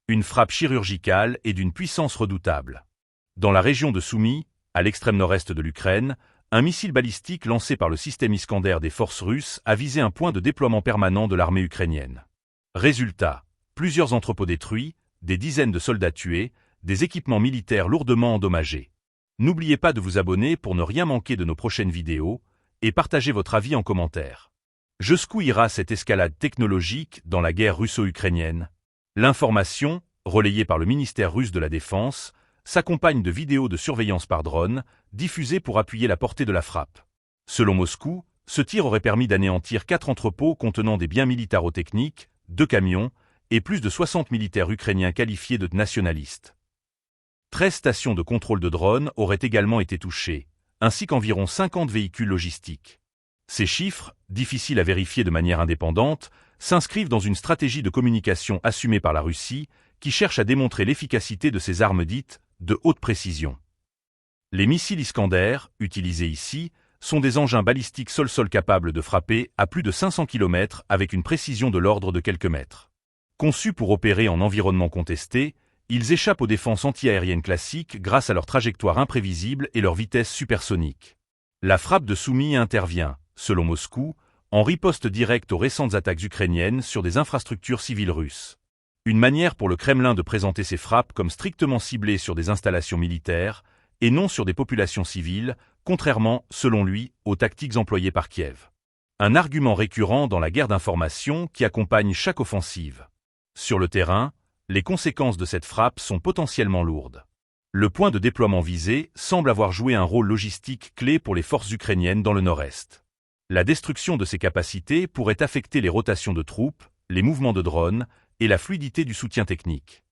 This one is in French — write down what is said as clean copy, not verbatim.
Une frappe chirurgicale et d'une puissance redoutable. Dans la région de Soumy, à l'extrême nord-est de l'Ukraine, un missile balistique lancé par le système Iskander des forces russes a visé un point de déploiement permanent de l'armée ukrainienne. Résultat, plusieurs entrepôts détruits, des dizaines de soldats tués, des équipements militaires lourdement endommagés. N'oubliez pas de vous abonner pour ne rien manquer de nos prochaines vidéos et partagez votre avis en commentaire. Jusqu'où ira cette escalade technologique dans la guerre russo-ukrainienne? L'information, relayée par le ministère russe de la Défense, s'accompagne de vidéos de surveillance par drone, diffusées pour appuyer la portée de la frappe. Selon Moscou, ce tir aurait permis d'anéantir 4 entrepôts contenant des biens militaro-techniques, 2 camions, et plus de 60 militaires ukrainiens qualifiés de nationalistes. 13 stations de contrôle de drones auraient également été touchées, ainsi qu'environ 50 véhicules logistiques. Ces chiffres, difficiles à vérifier de manière indépendante, s'inscrivent dans une stratégie de communication assumée par la Russie, qui cherche à démontrer l'efficacité de ses armes dites de haute précision. Les missiles Iskander, utilisés ici, sont des engins balistiques sol-sol capables de frapper à plus de 500 km avec une précision de l'ordre de quelques mètres. Conçus pour opérer en environnement contesté, ils échappent aux défenses antiaériennes classiques grâce à leur trajectoire imprévisible et leur vitesse supersonique. La frappe de Soumy intervient, selon Moscou, en riposte directe aux récentes attaques ukrainiennes sur des infrastructures civiles russes. Une manière pour le Kremlin de présenter ces frappes comme strictement ciblées sur des installations militaires et non sur des populations civiles, contrairement, selon lui, aux tactiques employées par Kiev. Un argument récurrent dans la guerre d'information qui accompagne chaque offensive. Sur le terrain, les conséquences de cette frappe sont potentiellement lourdes. Le point de déploiement visé semble avoir joué un rôle logistique clé pour les forces ukrainiennes dans le nord-est. La destruction de ces capacités pourrait affecter les rotations de troupes, les mouvements de drones et la fluidité du soutien technique.